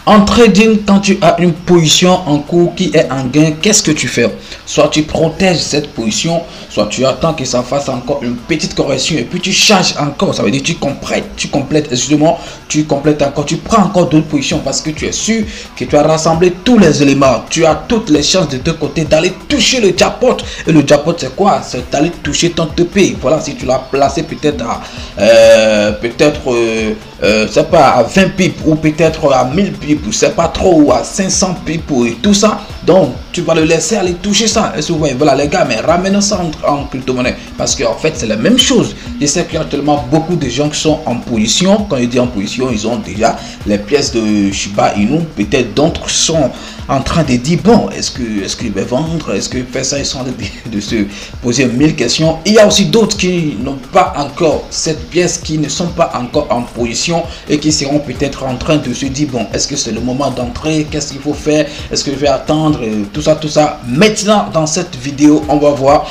En trading, quand tu as une position en cours qui est en gain, qu'est-ce que tu fais? Soit tu protèges cette position, soit tu attends que ça fasse encore une petite correction et puis tu changes encore. Ça veut dire tu complètes, excusez-moi, tu complètes encore, tu prends encore d'autres positions parce que tu es sûr que tu as rassemblé tous les éléments. Tu as toutes les chances de deux côtés d'aller toucher le jackpot. Et le jackpot, c'est quoi? C'est d'aller toucher ton TP. Voilà, si tu l'as placé peut-être à c'est pas à 20 pips ou peut-être à 1000 pips, c'est pas trop, ou à 500 pips et tout ça. Donc tu vas le laisser aller toucher ça. Et vous voyez, voilà les gars, mais ramenez ça en crypto-monnaie parce qu'en fait c'est la même chose. Je sais qu'il y a tellement beaucoup de gens qui sont en position. Quand je dis en position, ils ont déjà les pièces de Shiba Inu. Peut-être d'autres sont en train de dire bon, est-ce qu'il va vendre, est-ce qu'il fait ça, ils sont en train de se poser 1000 questions. Il y a aussi d'autres qui n'ont pas encore cette pièce, qui ne sont pas encore en position et qui seront peut-être en train de se dire bon, est-ce que c'est le moment d'entrer, qu'est-ce qu'il faut faire, est-ce que je vais attendre, tout ça. Maintenant dans cette vidéo on va voir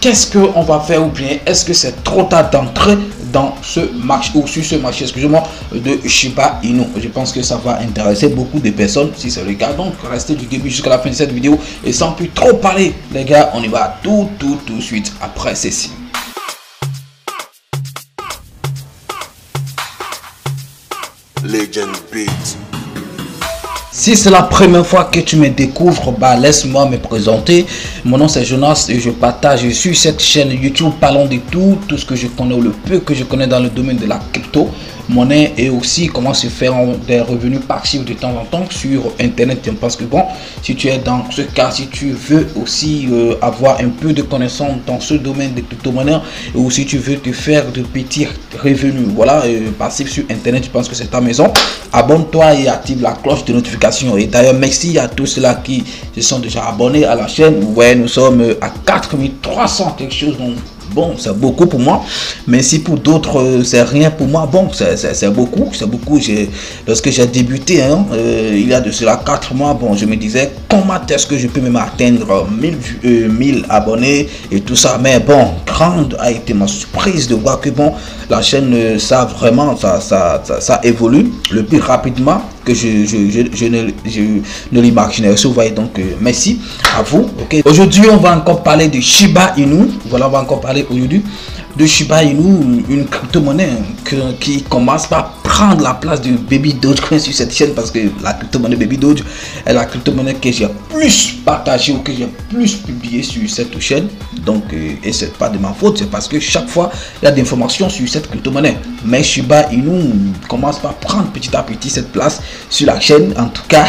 qu'est-ce qu'on va faire, ou bien est-ce que c'est trop tard d'entrer dans ce marché ou sur ce marché, excusez-moi, de Shiba Inu. Je pense que ça va intéresser beaucoup de personnes si c'est le cas. Donc restez du début jusqu'à la fin de cette vidéo et sans plus trop parler les gars, on y va tout de suite après ceci. Legend Beat. Si c'est la première fois que tu me découvres, bah laisse-moi me présenter. Mon nom c'est Jonas et je partage sur cette chaîne YouTube parlons de tout ce que je connais, ou le peu que je connais dans le domaine de la crypto monnaie, et aussi comment se faire des revenus passifs de temps en temps sur internet. Je pense que bon, si tu es dans ce cas, si tu veux aussi avoir un peu de connaissances dans ce domaine de crypto-monnaie, ou si tu veux te faire de petits revenus, voilà, passifs sur internet, je pense que c'est ta maison. Abonne-toi et active la cloche de notification. Et d'ailleurs merci à tous ceux-là qui se sont déjà abonnés à la chaîne. Ouais, nous sommes à 4300 quelque chose, donc bon, c'est beaucoup pour moi, mais si pour d'autres c'est rien pour moi, bon, c'est beaucoup. Lorsque j'ai débuté, il y a de cela 4 mois, bon, je me disais comment est-ce que je peux même atteindre 1000 abonnés et tout ça. Mais bon, grande a été ma surprise de voir que bon, la chaîne, ça vraiment, ça évolue le plus rapidement que je ne l'imaginais. Vous voyez, donc merci à vous. Ok, aujourd'hui on va encore parler de Shiba Inu. Voilà, on va encore parler aujourd'hui de Shiba Inu, une crypto-monnaie qui commence par prendre la place de Baby Dogecoin sur cette chaîne, parce que la crypto-monnaie Baby Doge est la crypto-monnaie que j'ai plus partagée ou que j'ai plus publié sur cette chaîne. Donc et c'est pas de ma faute, c'est parce que chaque fois il y a des informations sur cette crypto-monnaie. Mais Shiba Inu commence par prendre petit à petit cette place sur la chaîne. En tout cas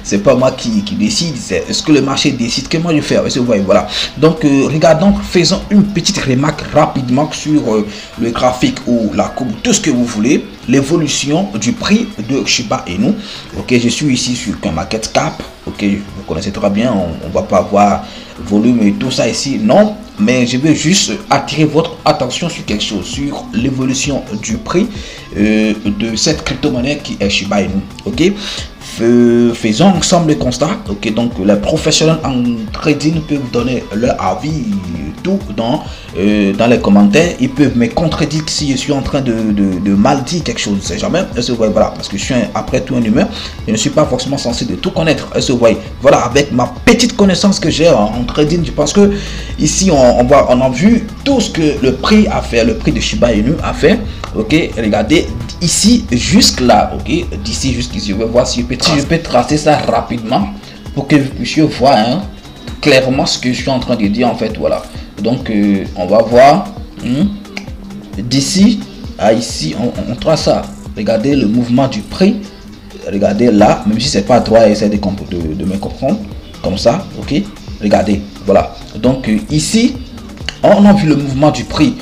c'est pas moi qui décide, c'est ce que le marché décide que moi je fais. Vous voyez, voilà. Donc regardons, faisons une petite remarque rapidement sur le graphique ou la courbe, tout ce que vous voulez, l'évolution du prix de Shiba Inu. Ok, je suis ici sur CoinMarketCap. Ok, vous connaissez très bien, on va pas voir volume et tout ça ici, non, mais je veux juste attirer votre attention sur quelque chose, sur l'évolution du prix de cette crypto-monnaie qui est Shiba Inu. Ok, faisons ensemble le constat. Ok, donc les professionnels en trading peuvent donner leur avis tout dans les commentaires. Ils peuvent me contredire si je suis en train de mal dire quelque chose. C'est jamais, voilà, parce que je suis après tout un humain, je ne suis pas forcément censé de tout connaître. Voilà, avec ma petite connaissance que j'ai en trading, je pense que ici on a vu tout ce que le prix a fait, le prix de Shiba Inu a fait. Ok, regardez ici jusque là. Ok, d'ici jusqu'ici, je vais voir si je peux tracer ça rapidement pour que vous puissiez voir clairement ce que je suis en train de dire en fait. Voilà, donc on va voir d'ici à ici, on trace ça. Regardez le mouvement du prix, regardez là, même si c'est pas droit, essayez de me comprendre comme ça. Ok, regardez, voilà, donc ici on a vu le mouvement du prix.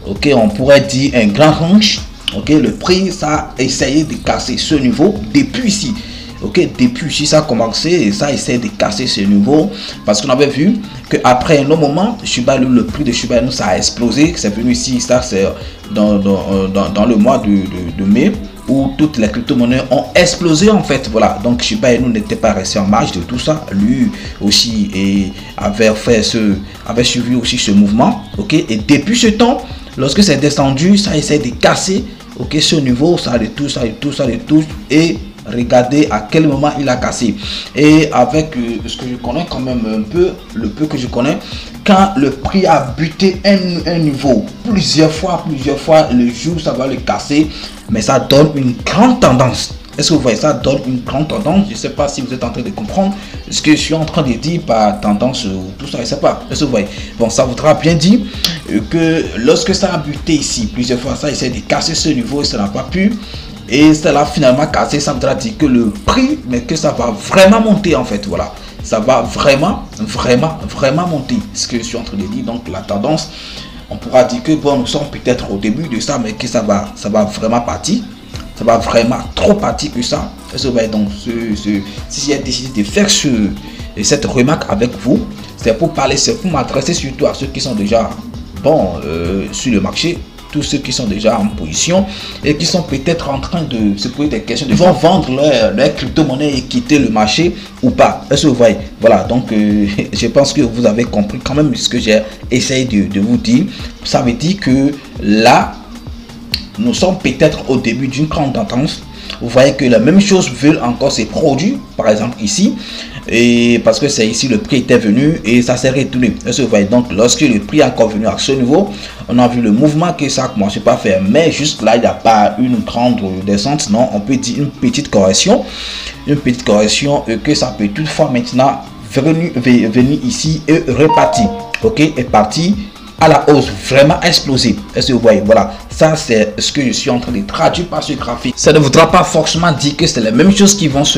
Ok, on pourrait dire un grand range. Ok, le prix ça a essayé de casser ce niveau depuis ici. Ok, depuis ici ça a commencé et ça essaie de casser ce niveau, parce qu'on avait vu que après un autre moment Shiba Inu, le prix de Shiba Inu ça a explosé. C'est venu ici, ça c'est dans le mois de mai, où toutes les crypto-monnaies ont explosé en fait. Voilà, donc Shiba Inu n'était pas resté en marge de tout ça, lui aussi, et avait suivi aussi ce mouvement. Ok, et depuis ce temps, lorsque c'est descendu, ça essaie de casser, ok, ce niveau, ça les touche, et Regardez à quel moment il a cassé. Et avec ce que je connais quand même un peu, le peu que je connais, quand le prix a buté un niveau plusieurs fois, le jour ça va le casser, mais ça donne une grande tendance. Est-ce que vous voyez, ça donne une grande tendance? Je ne sais pas si vous êtes en train de comprendre ce que je suis en train de dire par tendance ou tout ça, je ne sais pas. Est-ce que vous voyez? Bon, ça voudra bien dire que lorsque ça a buté ici plusieurs fois, ça essaie de casser ce niveau et ça n'a pas pu. Et ça l'a finalement cassé, ça voudra dire que le prix, mais que ça va vraiment monter en fait, voilà. Ça va vraiment monter, ce que je suis en train de dire. Donc la tendance, on pourra dire que bon, nous sommes peut-être au début de ça, mais que ça va vraiment partir. Ça va vraiment trop partir que ça. Donc, si j'ai décidé de faire cette remarque avec vous, c'est pour parler, c'est pour m'adresser surtout à ceux qui sont déjà sur le marché, tous ceux qui sont déjà en position et qui sont peut-être en train de se poser des questions, de vont vendre leur crypto-monnaie et quitter le marché ou pas. Est-ce que vous voyez? Voilà, donc je pense que vous avez compris quand même ce que j'ai essayé de vous dire. Ça veut dire que là, nous sommes peut-être au début d'une grande tendance. Vous voyez que la même chose veut encore se produire, par exemple ici, et parce que c'est ici le prix était venu et ça s'est retourné. Vous voyez, donc lorsque le prix est encore venu à ce niveau, on a vu le mouvement que ça commence pas à faire, mais juste là il n'y a pas une grande descente, non, on peut dire une petite correction que ça peut toutefois maintenant venir ici et repartir, ok, et partir à la hausse, vraiment explosé. Est-ce que vous voyez? Voilà, ça c'est ce que je suis en train de traduire par ce graphique. Ça ne voudra pas forcément dire que c'est les mêmes choses qui vont se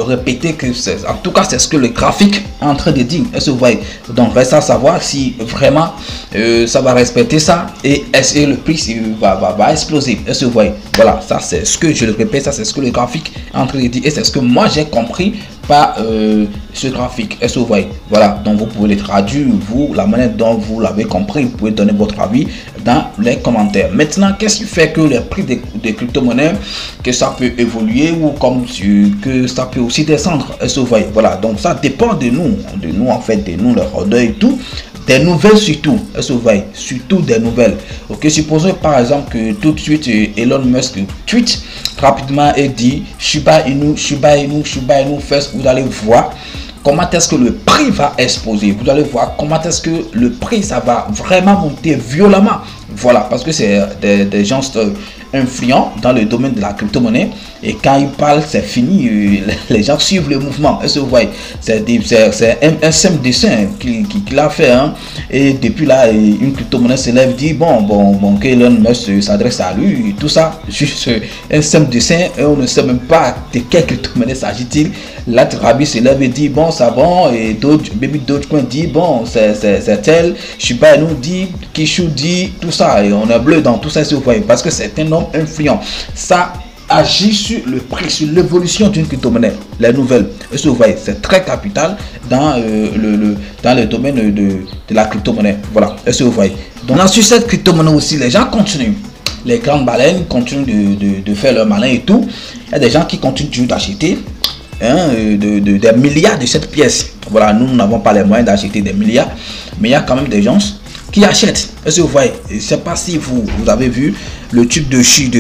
répéter, que en tout cas c'est ce que le graphique est en train de dire. Est-ce que vous voyez? Donc reste à savoir si vraiment ça va respecter ça et est-ce que le prix va exploser. Est-ce que vous voyez? Voilà, ça c'est ce que je le répète, ça c'est ce que le graphique est en train de dire et c'est ce que moi j'ai compris par ce graphique. Est-ce que vous voyez? Voilà, donc vous pouvez les traduire, vous, la manière dont vous l'avez compris, vous pouvez donner votre avis dans les commentaires. Maintenant, qu'est-ce qui fait que les prix des crypto-monnaies, que ça peut évoluer ou comme que ça peut aussi descendre? Est-ce que vous voyez? Voilà, donc ça dépend de nous en fait, de nous, les rodeurs et tout. Des nouvelles surtout, est-ce que vous voyez? Surtout des nouvelles. Ok, supposons par exemple que tout de suite Elon Musk tweet rapidement et dit Shiba Inu, first, vous allez voir comment est-ce que le prix va exploser. Vous allez voir comment est-ce que le prix ça va vraiment monter violemment. Voilà, parce que c'est des gens influents dans le domaine de la crypto-monnaie et quand ils parlent c'est fini, les gens suivent le mouvement. Est-ce que vous voyez? C'est un simple dessin qu'il a fait hein? Et depuis là une crypto-monnaie se lève, dit bon que Elon Musk s'adresse à lui et tout ça, juste un simple dessin et on ne sait même pas de quelle crypto-monnaie s'agit-il. Là Rabi se lève et dit bon ça bon, et Baby Dogecoin dit bon c'est tel, Shiba Inu dit, Kishu dit, tout ça, et on est bleu dans tout ça, si vous voyez, parce que c'est un homme influent. Ça agit sur le prix, sur l'évolution d'une crypto-monnaie, les nouvelles. Est-ce que vous voyez? C'est très capital dans le domaine de la crypto-monnaie. Voilà, est-ce que vous voyez? Donc là, sur cette crypto-monnaie aussi, les gens continuent. Les grandes baleines continuent de faire leur malin et tout. Il y a des gens qui continuent d'acheter des milliards de cette pièce. Voilà, nous n'avons pas les moyens d'acheter des milliards, mais il y a quand même des gens qui achètent. Est-ce que vous voyez? Je ne sais pas si vous avez vu le tube de Shiba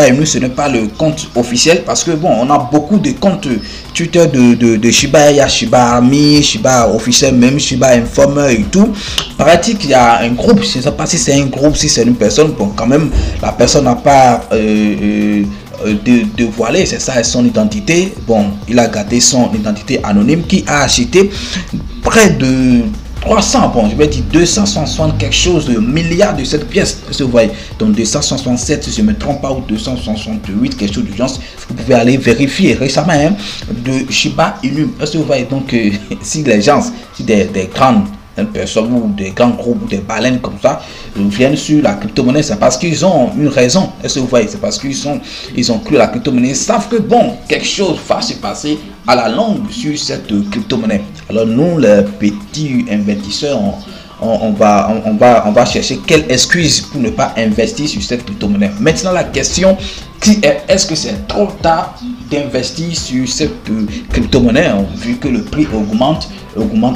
Inu. Ce n'est pas le compte officiel parce que bon, on a beaucoup de comptes Twitter de Shiba. Il y a Shiba Army, Shiba officiel, même Shiba Informer et tout. Paraît-il qu'il y a un groupe, je ne sais pas si c'est un groupe, si c'est une personne. Bon, quand même, la personne n'a pas dévoilé, c'est ça son identité. Bon, il a gardé son identité anonyme, qui a acheté près de 300, bon je vais dire 260 quelque chose de milliards de cette pièce. Vous voyez, donc 267 si je ne me trompe pas, ou 268 quelque chose de genre. Vous pouvez aller vérifier récemment hein, de Shiba Inu. Est-ce que vous voyez? Donc si les gens, si des grandes personnes ou des grands groupes ou des baleines comme ça viennent sur la crypto-monnaie, c'est parce qu'ils ont une raison. Est-ce que vous voyez? C'est parce qu'ils ont cru à la crypto-monnaie, ils savent que bon, quelque chose va se passer à la longue sur cette crypto-monnaie. Alors nous, les petits investisseurs, on va chercher quelle excuse pour ne pas investir sur cette crypto-monnaie. Maintenant la question qui est, est-ce que c'est trop tard d'investir sur cette crypto-monnaie, vu que le prix augmente.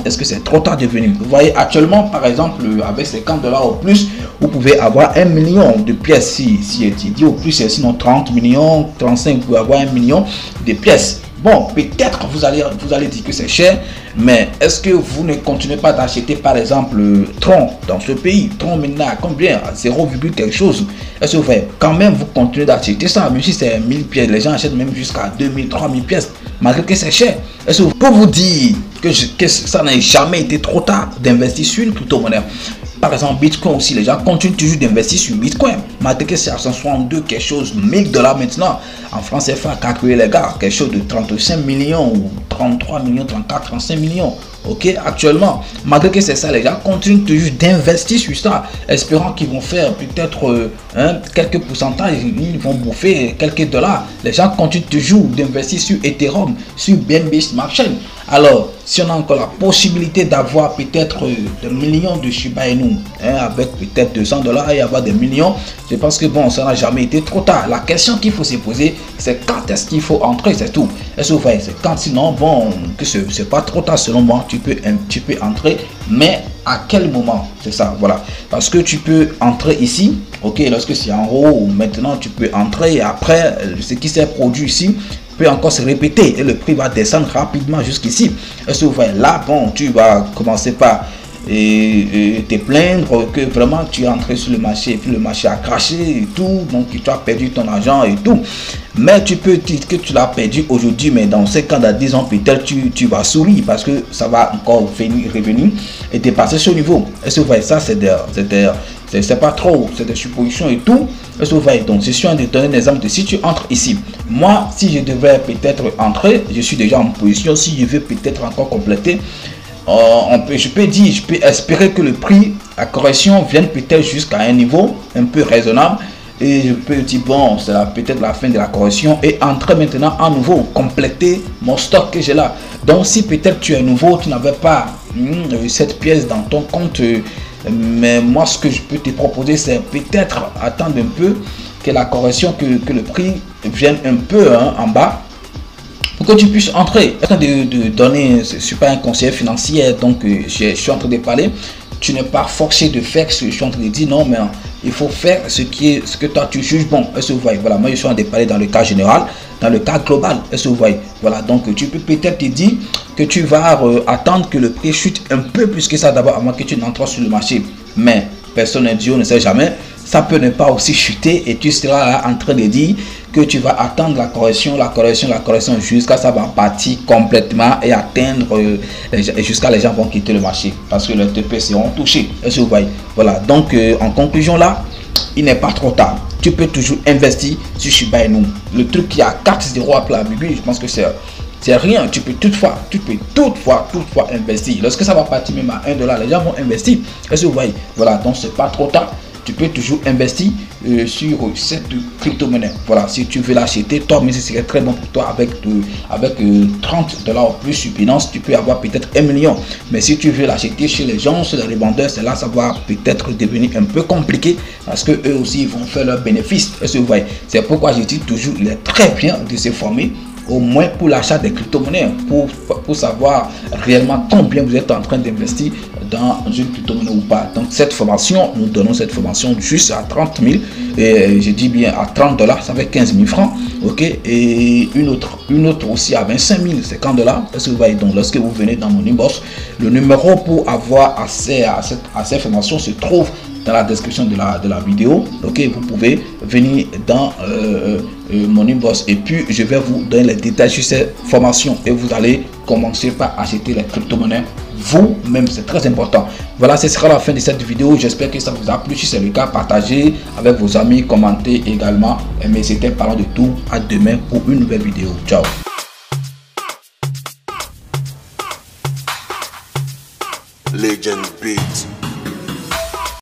Est-ce que c'est trop tard de venir? Vous voyez, actuellement, par exemple, avec 50 $ au plus, vous pouvez avoir 1 million de pièces si étudié au plus, sinon 30 millions, 35, vous pouvez avoir 1 million de pièces. Bon, peut-être vous allez dire que c'est cher, mais est-ce que vous ne continuez pas d'acheter par exemple Tron dans ce pays? Tron maintenant à combien? À 0, quelque chose. Est-ce que vous voyez, quand même vous continuez d'acheter ça, même si c'est 1000 pièces, les gens achètent même jusqu'à 2000, 3000 pièces, malgré que c'est cher. Est-ce que je peux vous dire que ça n'a jamais été trop tard d'investir sur une crypto-monnaie? Par exemple, Bitcoin aussi, les gens continuent toujours d'investir sur Bitcoin. Malgré que c'est à 162 quelque chose, 1000 $ maintenant. En France, c'est fait à calculer les gars, quelque chose de 35 millions ou 33 millions, 34, 35 millions. Ok, actuellement, malgré que c'est ça, les gens continuent toujours d'investir sur ça, espérant qu'ils vont faire peut-être quelques pourcentages, ils vont bouffer quelques dollars. Les gens continuent toujours d'investir sur Ethereum, sur BNB Smart Chain. Alors, si on a encore la possibilité d'avoir peut-être des millions de Shiba Inu, avec peut-être 200 $ et avoir des millions, je pense que bon, ça n'a jamais été trop tard. La question qu'il faut se poser, c'est quand est-ce qu'il faut entrer, c'est tout. Est-ce que vous voyez, c'est quand, sinon, bon, que c'est pas trop tard selon moi, tu peux entrer, mais à quel moment? C'est ça, voilà. Parce que tu peux entrer ici, ok, lorsque c'est en haut, maintenant tu peux entrer et après, ce qui s'est produit ici, peut encore se répéter et le prix va descendre rapidement jusqu'ici. Est-ce que vous voyez là, bon, tu vas commencer par te plaindre que vraiment tu es entré sur le marché et puis le marché a craché et tout, donc tu as perdu ton argent et tout. Mais tu peux dire que tu l'as perdu aujourd'hui, mais dans 5 ans, dans 10 ans, peut-être tu vas sourire parce que ça va encore revenir et dépasser ce niveau. Est-ce que vous voyez ça? C'est pas trop, c'est des suppositions et tout. Est-ce que vous voyez? Donc, je suis en train de donner un exemple de si tu entres ici. Moi, si je devais peut-être entrer, je suis déjà en position. Si je veux peut-être encore compléter, je peux espérer que le prix, la correction vienne peut-être jusqu'à un niveau un peu raisonnable. Et je peux dire, bon, c'est peut-être la fin de la correction et entrer maintenant à nouveau, compléter mon stock que j'ai là. Donc, si peut-être tu es nouveau, tu n'avais pas cette pièce dans ton compte, mais moi, ce que je peux te proposer, c'est peut-être attendre un peu que la correction, que le prix vienne un peu en bas, pour que tu puisses entrer. Je suis en train de donner, je ne suis pas un conseiller financier, donc je suis en train de parler. Tu n'es pas forcé de faire ce que je suis en train de dire, non, mais il faut faire ce que toi tu juges bon. Est-ce que vous voyez? Voilà, moi je suis en train de parler dans le cas général, dans le cas global. Est-ce que vous voyez? Voilà, donc tu peux peut-être te dire que tu vas attendre que le prix chute un peu plus que ça d'abord avant que tu n'entres sur le marché. Mais personne n'est Dieu, ne sait jamais. Ça peut ne pas aussi chuter et tu seras là en train de dire que tu vas attendre la correction jusqu'à ça va partir complètement et atteindre jusqu'à les gens vont quitter le marché parce que les TP seront touchés. Est-ce que vous voyez? Voilà, donc en conclusion là, il n'est pas trop tard. Tu peux toujours investir sur Shiba Inu. Le truc qui a 4-0 à la Bible, je pense que c'est rien. Tu peux toutefois investir. Lorsque ça va partir même à 1 $, les gens vont investir. Est-ce que vous voyez? Voilà, donc c'est pas trop tard. Tu peux toujours investir sur cette crypto-monnaie. Voilà, si tu veux l'acheter, toi, mais ce serait très bon pour toi avec 30 $ au plus sur Binance, tu peux avoir peut-être 1 million. Mais si tu veux l'acheter chez les gens, chez les revendeurs, c'est là ça va peut-être devenir un peu compliqué parce que eux aussi ils vont faire leurs bénéfices. Est-ce que vous voyez? C'est pourquoi je dis toujours, il est très bien de se former, au moins pour l'achat des crypto-monnaies, pour savoir réellement combien vous êtes en train d'investir dans une crypto-monnaie ou pas. Donc cette formation, nous donnons cette formation juste à 30 000 et je dis bien à 30 $, ça fait 15 000 francs, ok, et une autre aussi à 25 000, 50 $. Est-ce que vous voyez? Donc lorsque vous venez dans mon inbox, le numéro pour avoir accès à cette formation se trouve dans la description de la vidéo. Ok, vous pouvez venir dans mon inbox et puis je vais vous donner les détails sur cette formation et vous allez commencer par acheter les crypto-monnaies vous-même. C'est très important. Voilà, ce sera la fin de cette vidéo. J'espère que ça vous a plu. Si c'est le cas, partagez avec vos amis, commentez également. Mais c'était Parlons de tout. À demain pour une nouvelle vidéo. Ciao. Legend Beats.